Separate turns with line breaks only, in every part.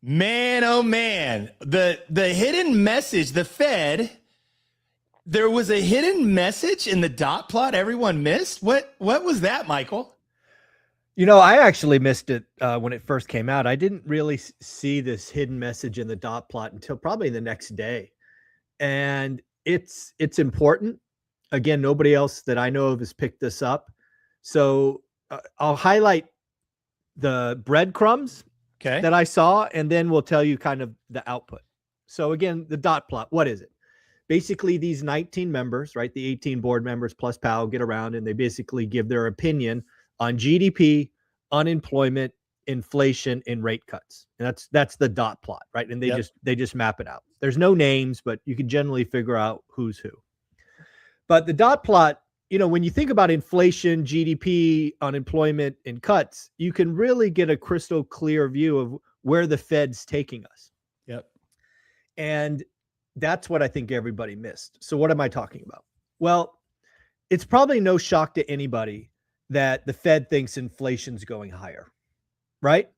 Man, oh man. The hidden message, the Fed, there was a hidden message in the dot plot everyone missed. What was that, Michael?
I actually missed it when it first came out. I didn't really see this hidden message in the dot plot until probably the next day. And it's important. Again, nobody else that I know of has picked this up. So I'll highlight the breadcrumbs that I saw, and then we'll tell you kind of the output. So again, the dot plot, what is it? Basically, these 19 members, right, the 18 board members plus Powell get around and they basically give their opinion on GDP, unemployment, inflation, and rate cuts. And that's the dot plot, right? And they just map it out. There's no names, but you can generally figure out who's who. But the dot plot, when you think about inflation, GDP, unemployment, and cuts, you can really get a crystal clear view of where the Fed's taking us.
Yep.
And that's what I think everybody missed. So what am I talking about? Well, it's probably no shock to anybody that the Fed thinks inflation's going higher, right?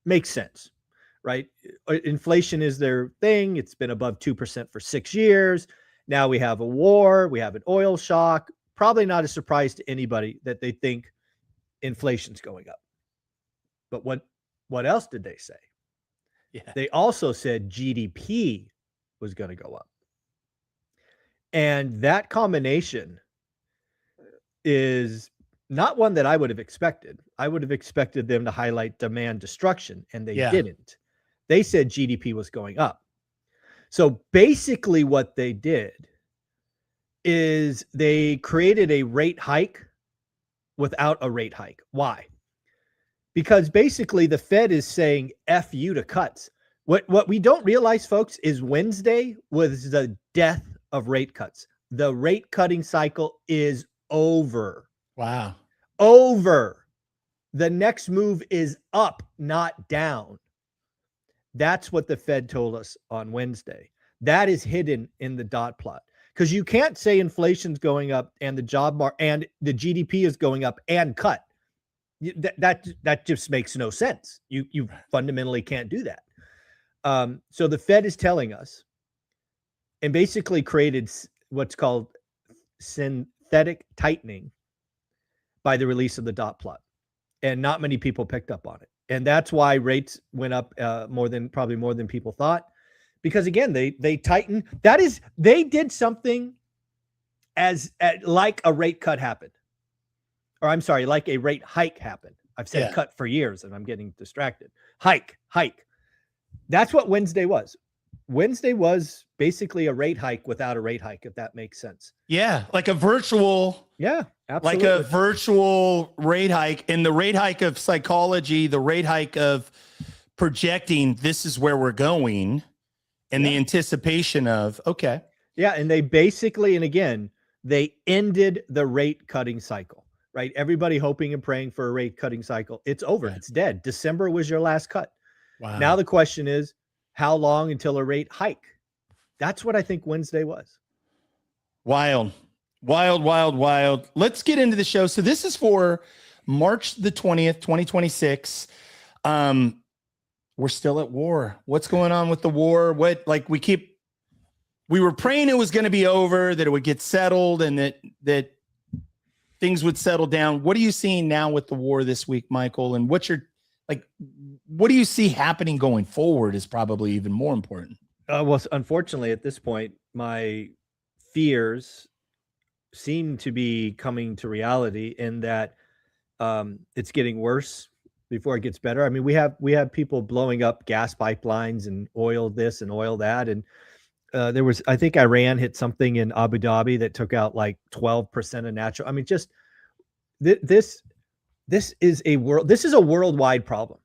Makes sense, right? Inflation is their thing. It's been above 2% for 6 years. Now we have a war. We have an oil shock. Probably not a surprise to anybody that they think inflation's going up. But what else did they say?
Yeah.
They also said GDP was going to go up. And that combination is not one that I would have expected. I would have expected them to highlight demand destruction, and they didn't. They said GDP was going up. So basically what they did is they created a rate hike without a rate hike. Why? Because basically the Fed is saying F you to cuts. What we don't realize, folks, is Wednesday was the death of rate cuts. The rate cutting cycle is over.
Wow.
Over. The next move is up, not down. That's what the Fed told us on Wednesday. That is hidden in the dot plot. Because you can't say inflation's going up and the job market and the GDP is going up and cut. That just makes no sense. You fundamentally can't do that. So the Fed is telling us, and basically created what's called synthetic tightening by the release of the dot plot, and not many people picked up on it, and that's why rates went up probably more than people thought. Because again, they tightened. That is, they did something like a rate cut happened. Or I'm sorry, like a rate hike happened. I've said cut for years and I'm getting distracted. Hike. That's what Wednesday was. Wednesday was basically a rate hike without a rate hike, if that makes sense.
Yeah, like a virtual.
Yeah, absolutely.
Like a virtual rate hike. And the rate hike of psychology, the rate hike of projecting this is where we're going. And the anticipation of, okay.
Yeah, and they basically, and again, they ended the rate cutting cycle, right? Everybody hoping and praying for a rate cutting cycle. It's over. Right. It's dead. December was your last cut.
Wow.
Now the question is, how long until a rate hike? That's what I think Wednesday was.
Wild. Let's get into the show. So this is for March the 20th, 2026. We're still at war. What's going on with the war? We were praying it was going to be over, that it would get settled, and that things would settle down. What are you seeing now with the war this week, Michael? And what do you see happening going forward is probably even more important.
Well, unfortunately, at this point, my fears seem to be coming to reality in that it's getting worse before it gets better. I mean, we have people blowing up gas pipelines and oil this and oil that. And there was, I think Iran hit something in Abu Dhabi that took out like 12% of natural. I mean, just this is a worldwide problem.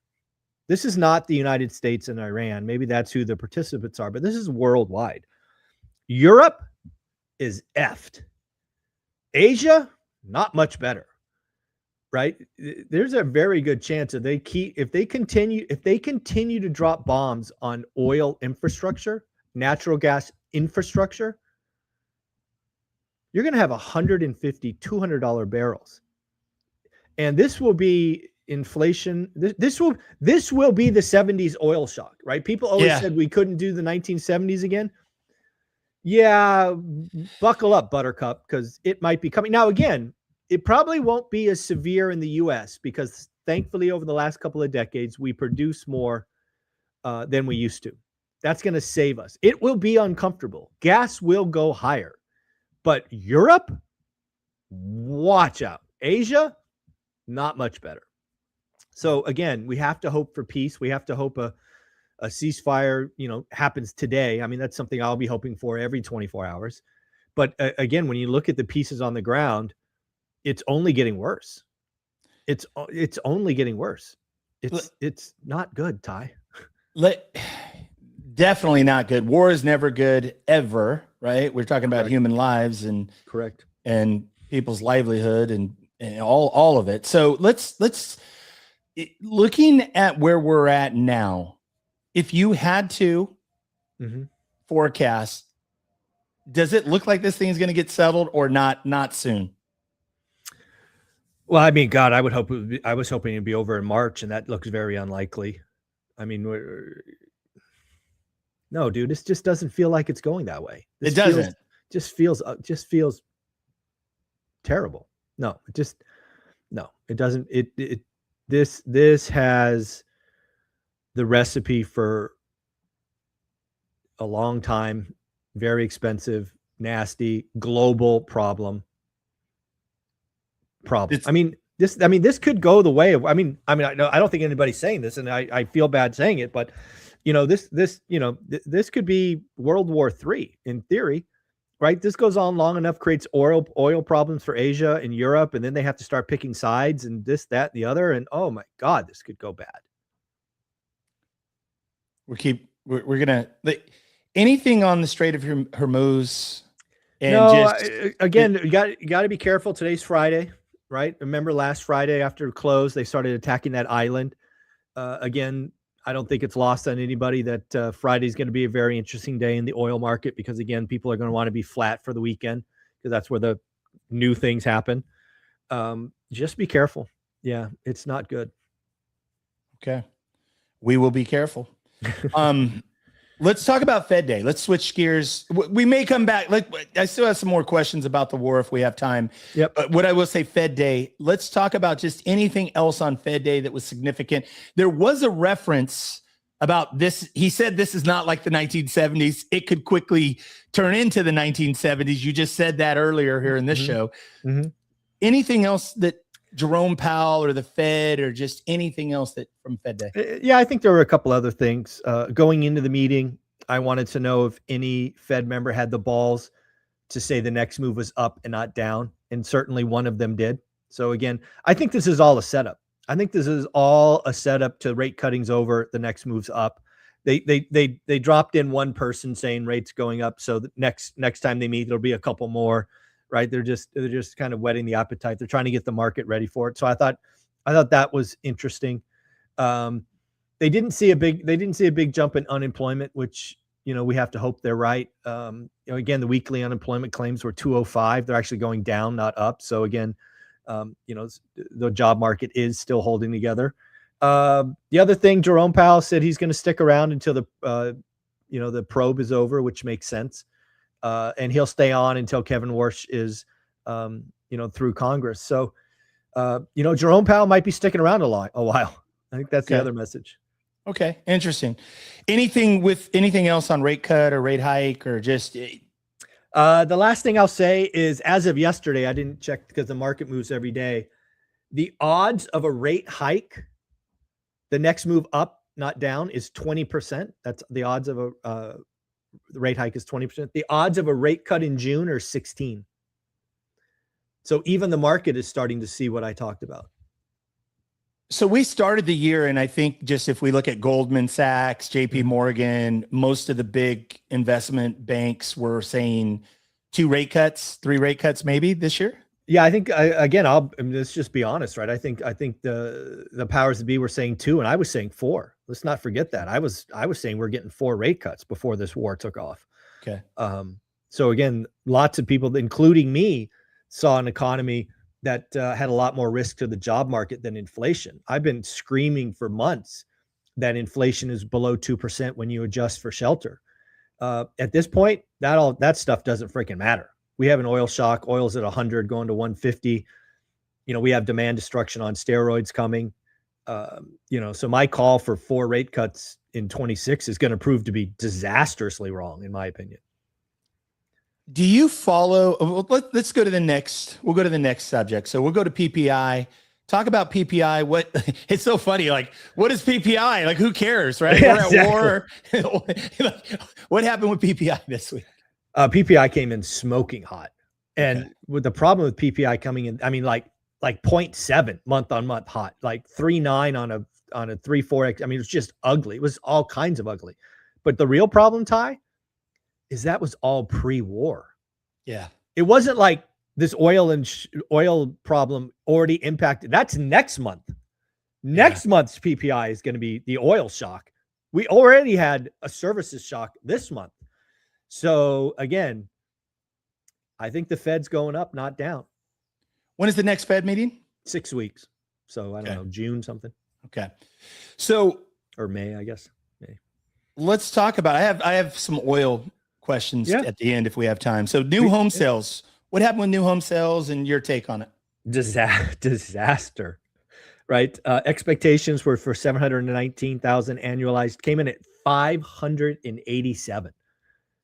This is not the United States and Iran. Maybe that's who the participants are, but this is worldwide. Europe is effed. Asia, not much better. Right? There's a very good chance that if they continue to drop bombs on oil infrastructure, natural gas infrastructure, you're going to have $150, $200 barrels. And this will be, inflation. This will be the 70s oil shock, right? People always
Yeah.
said we couldn't do the 1970s again. Yeah, buckle up, Buttercup, because it might be coming. Now, again, it probably won't be as severe in the US because thankfully over the last couple of decades, we produce more than we used to. That's going to save us. It will be uncomfortable. Gas will go higher. But Europe, watch out. Asia, not much better. So again, we have to hope for peace. We have to hope a ceasefire, happens today. I mean, that's something I'll be hoping for every 24 hours. But again, when you look at the pieces on the ground, it's only getting worse. It's only getting worse. It's not good, Ty.
Definitely not good. War is never good ever, right? We're talking about human lives and
correct
and people's livelihood and all of it. So let's looking at where we're at now. If you had to forecast, does it look like this thing is going to get settled or not? Not soon.
Well, I mean, God, I was hoping it'd be over in March, and that looks very unlikely. I mean, no, dude, this just doesn't feel like it's going that way.
It doesn't.
Just feels terrible. No, it doesn't. This has the recipe for a long time, very expensive, nasty, global problem. This could go the way of, I don't think anybody's saying this, and I feel bad saying it, but this could be World War III in theory, right? This goes on long enough, creates oil problems for Asia and Europe, and then they have to start picking sides and this, that, and the other, and oh my God, this could go bad.
We're gonna anything on the Strait of Hormuz.
And again, you got to be careful. Today's Friday, right? Remember last Friday after close, they started attacking that island. Again, I don't think it's lost on anybody that Friday is going to be a very interesting day in the oil market because, again, people are going to want to be flat for the weekend because that's where the new things happen. Just be careful. Yeah, it's not good.
Okay. We will be careful. Let's talk about Fed Day. Let's switch gears. We may come back. I still have some more questions about the war if we have time.
Yep.
But what I will say, Fed Day, let's talk about just anything else on Fed Day that was significant. There was a reference about this. He said this is not like the 1970s. It could quickly turn into the 1970s. You just said that earlier here in this show. Anything else that Jerome Powell or the Fed or just anything else that from Fed Day?
Yeah, I think there were a couple other things. Going into the meeting, I wanted to know if any Fed member had the balls to say the next move was up and not down. And certainly one of them did. So again, I think this is all a setup. I think this is all a setup to rate cutting's over, the next move's up. They dropped in one person saying rates going up. So the next time they meet, there'll be a couple more. Right. They're just kind of whetting the appetite. They're trying to get the market ready for it. So I thought that was interesting. They didn't see a big jump in unemployment, which, we have to hope they're right. Again, the weekly unemployment claims were 205. They're actually going down, not up. So again, the job market is still holding together. The other thing, Jerome Powell said he's going to stick around until the probe is over, which makes sense. And he'll stay on until Kevin Warsh is, through Congress. So, Jerome Powell might be sticking around a while. I think that's the other message.
Okay. Interesting. Anything else on rate cut or rate hike or just?
The last thing I'll say is as of yesterday, I didn't check because the market moves every day. The odds of a rate hike, the next move up, not down, is 20%. That's the odds of the rate hike is 20%. The odds of a rate cut in June are 16. So even the market is starting to see what I talked about.
So we started the year, and I think just if we look at Goldman Sachs, JP Morgan, most of the big investment banks were saying 2 rate cuts, 3 rate cuts maybe this year.
Yeah, I think let's just be honest, right? I think the powers that be were saying 2, and I was saying 4. Let's not forget that. I was saying we're getting 4 rate cuts before this war took off.
Okay.
So again, lots of people, including me, saw an economy that had a lot more risk to the job market than inflation. I've been screaming for months that inflation is below 2% when you adjust for shelter. At this point, that stuff doesn't freaking matter. We have an oil shock. Oil's at 100 going to 150. We have demand destruction on steroids coming. So my call for 4 rate cuts in 26 is going to prove to be disastrously wrong, in my opinion.
Do you follow? Let's go to the next. We'll go to the next subject. So we'll go to PPI. Talk about PPI. What it's so funny. Like, what is PPI? Like, who cares, right?
Yeah,
we're at war. What happened with PPI this week?
PPI came in smoking hot, and with the problem with PPI coming in, I mean, like 0.7 month on month hot, like 3.9 on a 3.4. I mean, it was just ugly. It was all kinds of ugly. But the real problem, Ty, is that was all pre-war.
Yeah.
It wasn't like this oil problem already impacted. That's next month. Next month's PPI is going to be the oil shock. We already had a services shock this month. So again, I think the Fed's going up, not down.
When is the next Fed meeting?
6 weeks. So I don't know, June something.
Okay. So,
or May, I guess. May.
Let's talk about, I have some oil questions at the end if we have time. So new home sales, what happened with new home sales and your take on it?
Disaster, right? Expectations were for 719,000 annualized, came in at 587.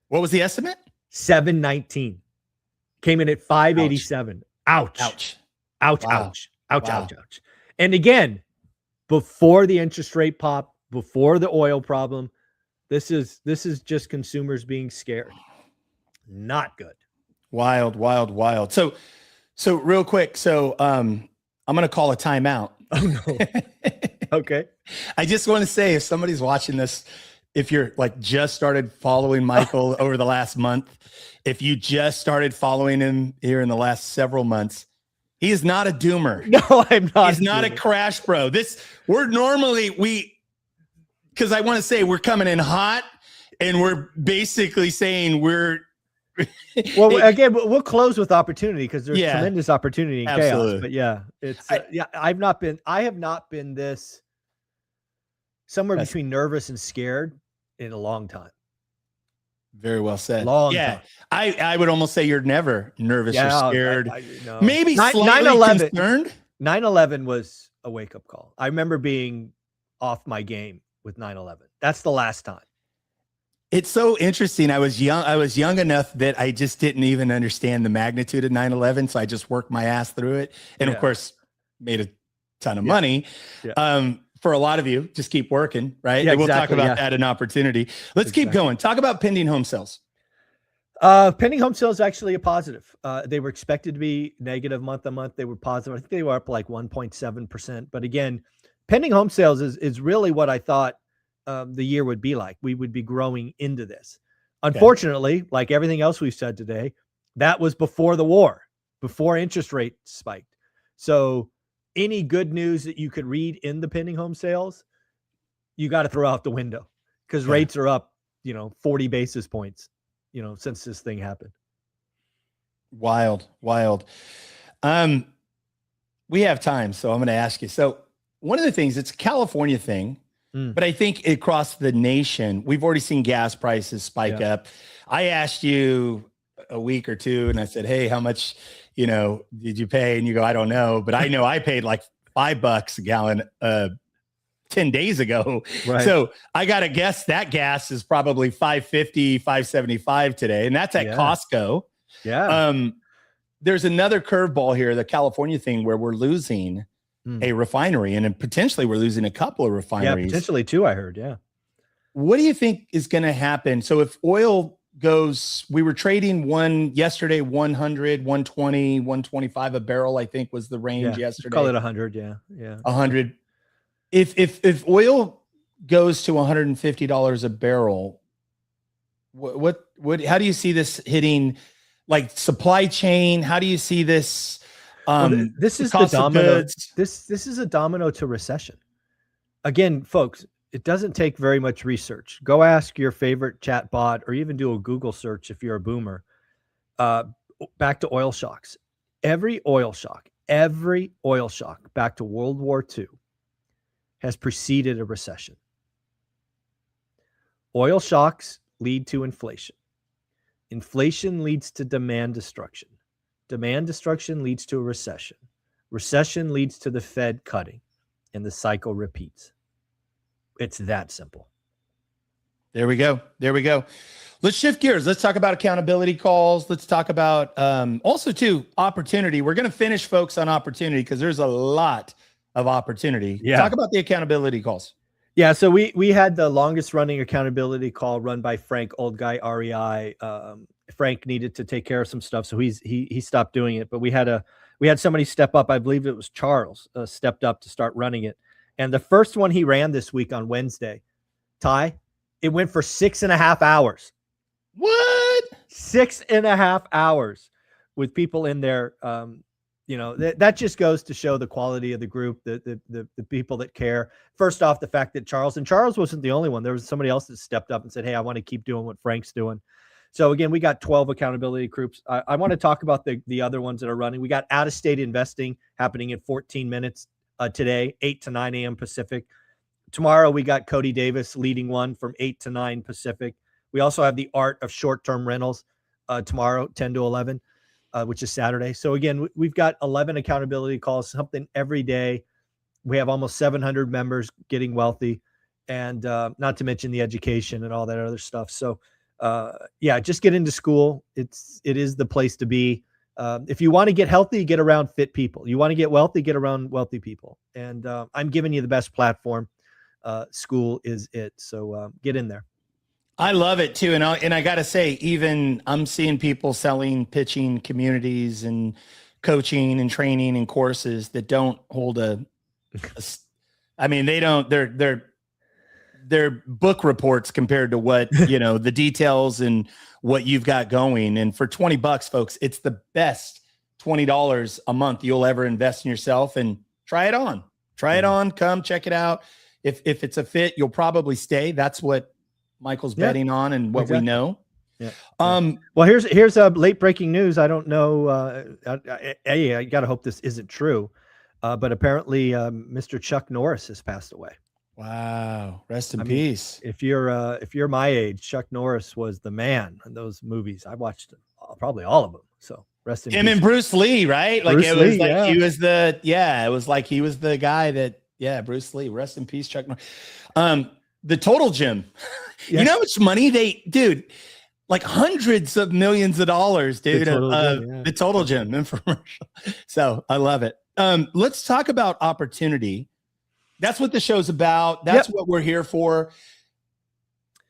What was the estimate?
719. Came in at 587. Ouch.
Ouch.
Ouch.
Wow.
Ouch. Ouch. Ouch. Ouch. And again, before the interest rate pop, before the oil problem, this is just consumers being scared. Not good.
Wild. So real quick. So I'm going to call a timeout.
Oh no. Okay.
I just want to say, if somebody's watching this, if you're like just started following Michael over the last month, if you just started following him here in the last several months, he is not a doomer.
No, I'm not.
He's not a crash bro. We're normally, because I want to say we're coming in hot and we're basically saying we're.
Well, again, we'll close with opportunity because there's tremendous opportunity in chaos. But I have not been this somewhere between nervous and scared in a long time.
Very well said.
Long time.
I would almost say you're never nervous or scared.
No.
Maybe slightly
9/11
concerned.
9/11 was a wake-up call. I remember being off my game with 9/11. That's the last time.
It's so interesting. I was young enough that I just didn't even understand the magnitude of 9/11. So I just worked my ass through it. And of course, made a ton of money. Yeah. For a lot of you, just keep working, right?
Yeah,
we'll talk about that in opportunity. Let's keep going. Talk about pending home sales.
Pending home sales actually a positive. They were expected to be negative month on month. They were positive. I think they were up like 1.7%. But again, pending home sales is really what I thought the year would be like. We would be growing into this. Unfortunately, like everything else we've said today, that was before the war, before interest rates spiked. So any good news that you could read in the pending home sales, you got to throw out the window because rates are up, 40 basis points, since this thing happened.
Wild. We have time, so I'm going to ask you. So one of the things, it's a California thing, but I think across the nation, we've already seen gas prices spike up. I asked you a week or two and I said, hey, how much, did you pay? And you go, I don't know, but I know I paid like $5 a gallon 10 days ago. Right. So I got to guess that gas is probably $5.50, $5.75 today. And that's at Costco.
Yeah.
There's another curveball here, the California thing, where we're losing a refinery and then potentially we're losing a couple of refineries.
Yeah, potentially two, I heard. Yeah.
What do you think is going to happen? So if oil goes, we were trading yesterday, 100, 120, 125 a barrel, I think was the range yesterday.
Call it 100. Yeah.
100. If oil goes to $150 a barrel, what how do you see this hitting, like supply chain? How do you see this?
This is the domino. This is a domino to recession. Again, folks, it doesn't take very much research. Go ask your favorite chat bot or even do a Google search if you're a boomer. Back to oil shocks. Every oil shock, Every oil shock back to World War II has preceded a recession. Oil shocks lead to inflation. Inflation leads to demand destruction. Demand destruction leads to a recession. Recession leads to the Fed cutting, and the cycle repeats. It's that simple.
There we go. There we go. Let's shift gears. Let's talk about accountability calls. Let's talk about also too opportunity. We're going to finish, folks, on opportunity because there's a lot of opportunity.
Yeah.
Talk about the accountability calls.
Yeah, so we had the longest running accountability call run by Frank, old guy REI. Frank needed to take care of some stuff, so he stopped doing it. But we had somebody step up. I believe it was Charles stepped up to start running it. And the first one he ran this week on Wednesday, Ty, it went for 6.5 hours.
What?
6.5 hours with people in there. That just goes to show the quality of the group, the people that care. First off, the fact that Charles wasn't the only one. There was somebody else that stepped up and said, hey, I want to keep doing what Frank's doing. So again, we got 12 accountability groups. I want to talk about the other ones that are running. We got out-of-state investing happening in 14 minutes today, 8 to 9 a.m. Pacific. Tomorrow, we got Cody Davis leading one from 8 to 9 Pacific. We also have the art of short-term rentals tomorrow, 10 to 11, which is Saturday. So again, we've got 11 accountability calls, something every day. We have almost 700 members getting wealthy, and not to mention the education and all that other stuff. So just get into school. It is the place to be. If you want to get healthy, get around fit people. You want to get wealthy, get around wealthy people. And I'm giving you the best platform. School is it. So get in there.
I love it too. And I got to say, even I'm seeing people selling pitching communities and coaching and training and courses that don't hold they don't, they're book reports compared to what, the details and what you've got going. And for $20, folks, it's the best $20 a month you'll ever invest in yourself. And try it on, come check it out. If it's a fit, you'll probably stay. That's what Michael's betting on and what we know.
Yeah. Well, here's a late breaking news. I don't know. I got to hope this isn't true. But apparently Mr. Chuck Norris has passed away.
Wow. Rest in peace.
If you're my age, Chuck Norris was the man in those movies. I watched probably all of them. So rest in peace.
Him and Bruce Lee, right? Like Bruce Lee, he was it was like he was the guy that, Bruce Lee. Rest in peace, Chuck Norris. The Total Gym. Yes. You know how much money like hundreds of millions of dollars, dude, the Total Gym infomercial. So I love it. Let's talk about opportunity. That's what the show's about. That's what we're here for.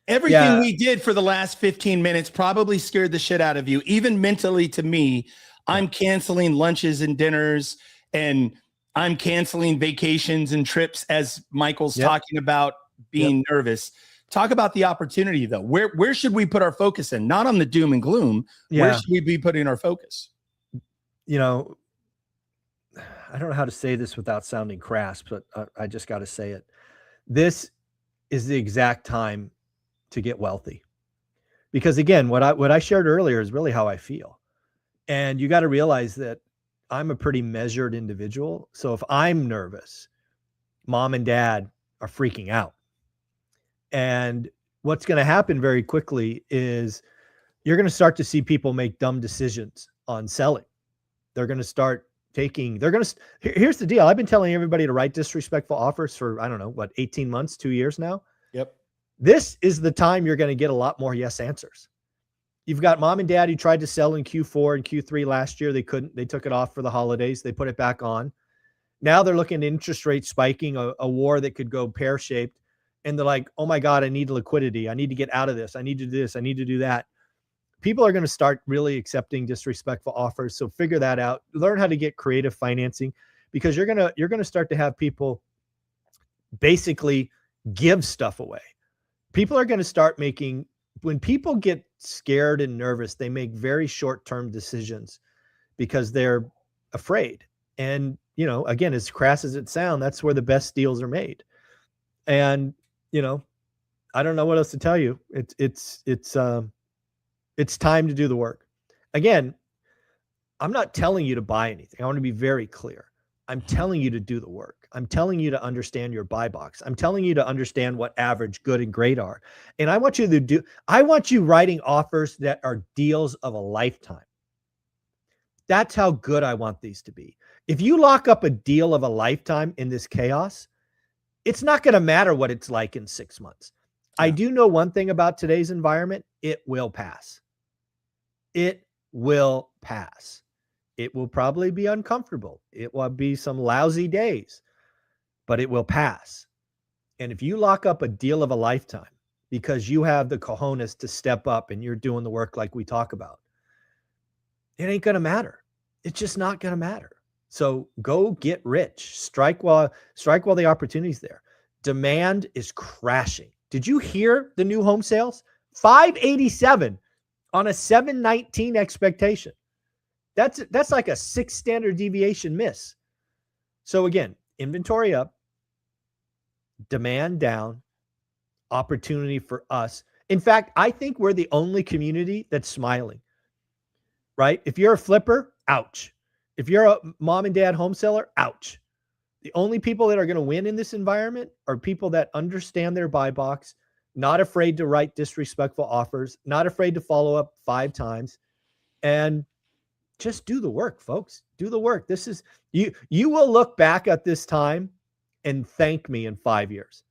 Everything we did for the last 15 minutes probably scared the shit out of you. Even mentally, to me, I'm canceling lunches and dinners, and I'm canceling vacations and trips as Michael's talking about being nervous. Talk about the opportunity, though. Where should we put our focus in? Not on the doom and gloom. Where should we be putting our focus?
I don't know how to say this without sounding crass, but I just got to say it. This is the exact time to get wealthy. Because again, what I shared earlier is really how I feel. And you got to realize that I'm a pretty measured individual. So if I'm nervous, mom and dad are freaking out. And what's going to happen very quickly is you're going to start to see people make dumb decisions on selling. They're going to start here's the deal. I've been telling everybody to write disrespectful offers for, 18 months, 2 years now.
Yep.
This is the time you're going to get a lot more yes answers. You've got mom and dad who tried to sell in Q4 and Q3 last year. They couldn't. They took it off for the holidays. They put it back on. Now they're looking at interest rates spiking, a war that could go pear-shaped. And they're like, oh my God, I need liquidity. I need to get out of this. I need to do this. I need to do that. People are going to start really accepting disrespectful offers. So figure that out. Learn how to get creative financing, because you're going to start to have people basically give stuff away. People are going to start making, when people get scared and nervous, they make very short-term decisions because they're afraid. And, again, as crass as it sounds, that's where the best deals are made. And, I don't know what else to tell you. It's time to do the work. Again, I'm not telling you to buy anything. I want to be very clear. I'm telling you to do the work. I'm telling you to understand your buy box. I'm telling you to understand what average, good, and great are. And I want you writing offers that are deals of a lifetime. That's how good I want these to be. If you lock up a deal of a lifetime in this chaos, it's not going to matter what it's like in 6 months. I do know one thing about today's environment. It will pass. It will pass. It will probably be uncomfortable. It will be some lousy days, but it will pass. And if you lock up a deal of a lifetime because you have the cojones to step up and you're doing the work like we talk about, it ain't going to matter. It's just not going to matter. So go get rich. Strike while the opportunity's there. Demand is crashing. Did you hear the new home sales? 587 on a 719 expectation. That's like a 6 standard deviation miss. So again, inventory up, demand down, opportunity for us. In fact, I think we're the only community that's smiling, right? If you're a flipper, ouch. If you're a mom and dad home seller, ouch. The only people that are going to win in this environment are people that understand their buy box, not afraid to write disrespectful offers, not afraid to follow up 5 times, and just do the work, folks. Do the work. This is you will look back at this time and thank me in 5 years.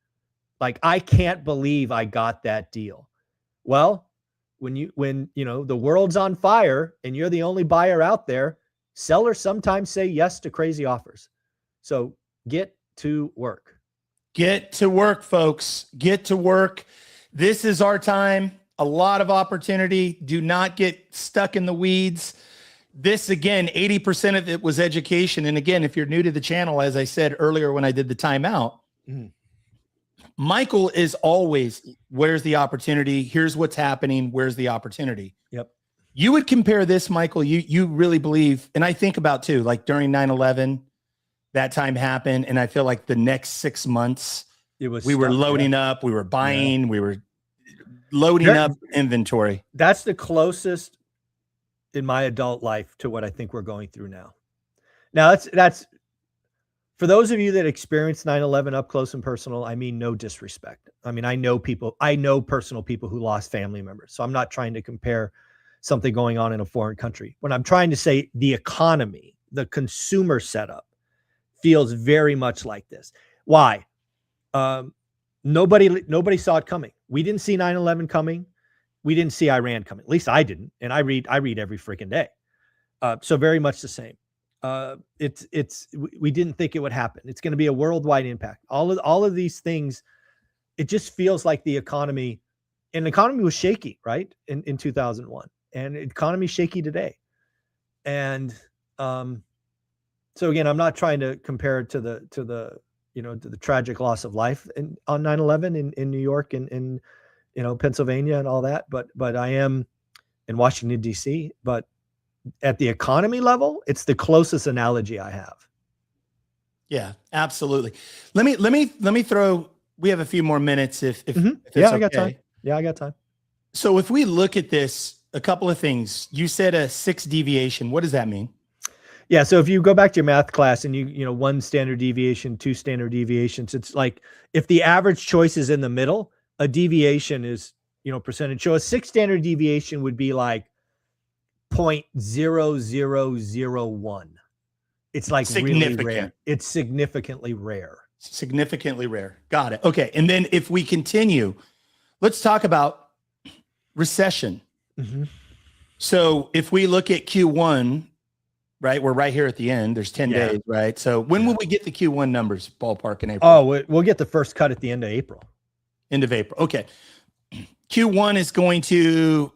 Like, I can't believe I got that deal. Well, when the world's on fire and you're the only buyer out there, sellers sometimes say yes to crazy offers. So get to work.
Get to work, folks. Get to work. This is our time. A lot of opportunity. Do not get stuck in the weeds. This, again, 80% of it was education. And again, if you're new to the channel, as I said earlier when I did the timeout, Michael is always, where's the opportunity? Here's what's happening. Where's the opportunity?
Yep.
You would compare this, Michael, you really believe, and I think about too, like during 9/11, that time happened. And I feel like the next 6 months, we were loading up, we were buying, we were loading up inventory.
That's the closest in my adult life to what I think we're going through now. Now that's for those of you that experienced 9/11 up close and personal. I mean, no disrespect. I mean, I know personal people who lost family members. So I'm not trying to compare something going on in a foreign country. When I'm trying to say the economy, the consumer setup feels very much like this. Why? Nobody saw it coming. We didn't see 9/11 coming. We didn't see Iran coming. At least I didn't. And I read every freaking day. So very much the same. We didn't think it would happen. It's going to be a worldwide impact. All of these things, it just feels like the economy was shaky, right? In 2001, and the economy is shaky today. And so again, I'm not trying to compare it to the tragic loss of life on 9/11 in New York and in Pennsylvania and all that, but I am in Washington, D.C. But at the economy level, it's the closest analogy I have.
Yeah, absolutely. Let me throw, we have a few more minutes if it's
yeah,
okay.
I got time. Yeah, I got time.
So if we look at this, a couple of things. You said a 6 deviation. What does that mean?
Yeah. So if you go back to your math class and you 1 standard deviation, 2 standard deviations, it's like if the average choice is in the middle, a deviation is, percentage. So a 6 standard deviation would be like 0.0001. It's like really rare. It's significantly rare.
Significantly rare. Got it. Okay. And then if we continue, let's talk about recession. So if we look at Q1, right, we're right here at the end. There's 10 days, right? So when will we get the Q1 numbers, ballpark, in April?
Oh, we'll get the first cut at the end of April.
End of April. Okay. Q1 is going to...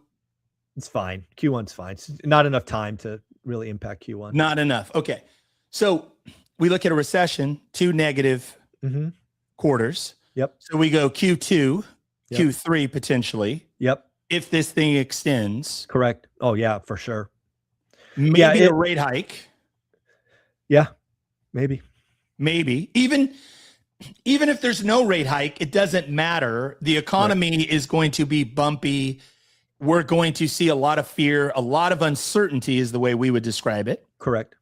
It's fine. Q1's fine. It's not enough time to really impact Q1.
Not enough. Okay. So we look at a recession, 2 negative quarters.
Yep.
So we go Q2, Q3 potentially.
Yep. If
this thing extends.
Correct. Oh, yeah, for sure.
Maybe a rate hike.
Yeah, maybe.
Even if there's no rate hike, it doesn't matter. The economy is going to be bumpy. we're going to see a lot of fear, a lot of uncertainty is the way we would describe it.
Correct.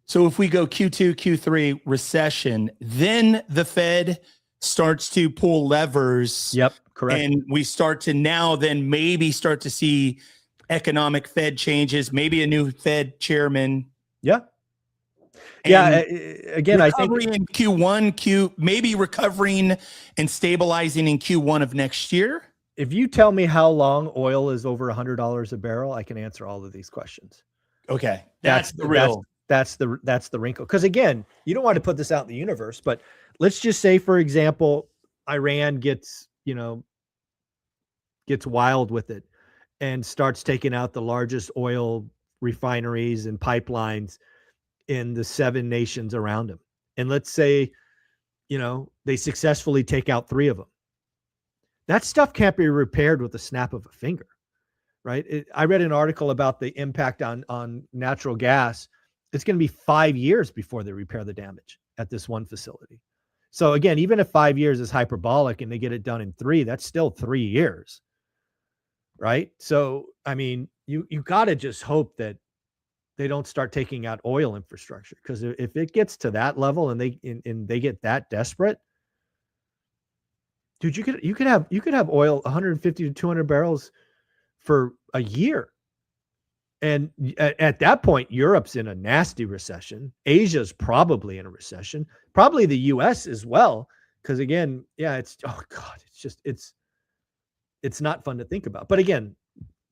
So if we go Q2, Q3 recession, then the Fed starts to pull levers.
Yep. Correct.
And we start to now then maybe start to see economic Fed changes, maybe a new Fed chairman.
Yeah. Yeah. Again, I think
in Q1, maybe recovering and stabilizing in Q1 of next year.
if you tell me how long oil is over $100 a barrel, I can answer all of these questions.
Okay. That's the real.
That's the wrinkle. Because again, you don't want to put this out in the universe, but let's just say, for example, Iran gets wild with it and starts taking out the largest oil refineries and pipelines in the 7 nations around them. And let's say, they successfully take out 3 of them. That stuff can't be repaired with the snap of a finger, right? I read an article about the impact on natural gas. It's going to be 5 years before they repair the damage at this one facility. So again, even if 5 years is hyperbolic and they get it done in 3, that's still 3 years, right? So, I mean, you got to just hope that they don't start taking out oil infrastructure, because if it gets to that level and they get that desperate, dude, you could have oil 150 to 200 barrels for a year. And at that point, Europe's in a nasty recession. Asia's probably in a recession, probably the US as well. Because again, yeah, it's not fun to think about. But again,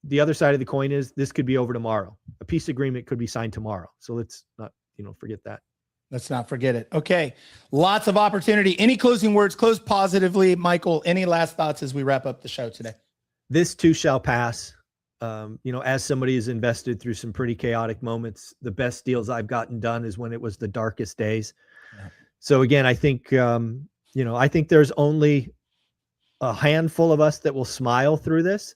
the other side of the coin is this could be over tomorrow. A peace agreement could be signed tomorrow. So let's not, forget that.
Let's not forget it. Okay. Lots of opportunity. Any closing words? Close positively. Michael, any last thoughts as we wrap up the show today?
This too shall pass. As somebody who's invested through some pretty chaotic moments, the best deals I've gotten done is when it was the darkest days. Yeah. So again, I think, I think there's only a handful of us that will smile through this.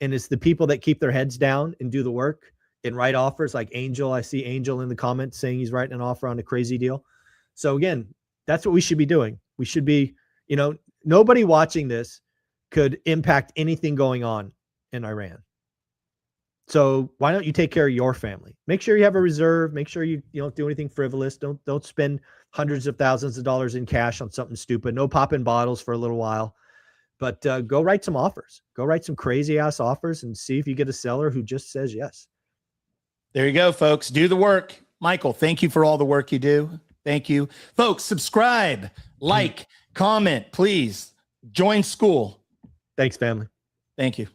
And it's the people that keep their heads down and do the work and write offers like Angel. I see Angel in the comments saying he's writing an offer on a crazy deal. So again, that's what we should be doing. We should be, nobody watching this could impact anything going on in Iran. So why don't you take care of your family? Make sure you have a reserve. Make sure you don't do anything frivolous. Don't spend hundreds of thousands of dollars in cash on something stupid. No popping bottles for a little while. But go write some offers. Go write some crazy ass offers and see if you get a seller who just says yes.
There you go, folks. Do the work. Michael, thank you for all the work you do. Thank you. Folks, subscribe, like, comment, please. Join school.
Thanks, family.
Thank you.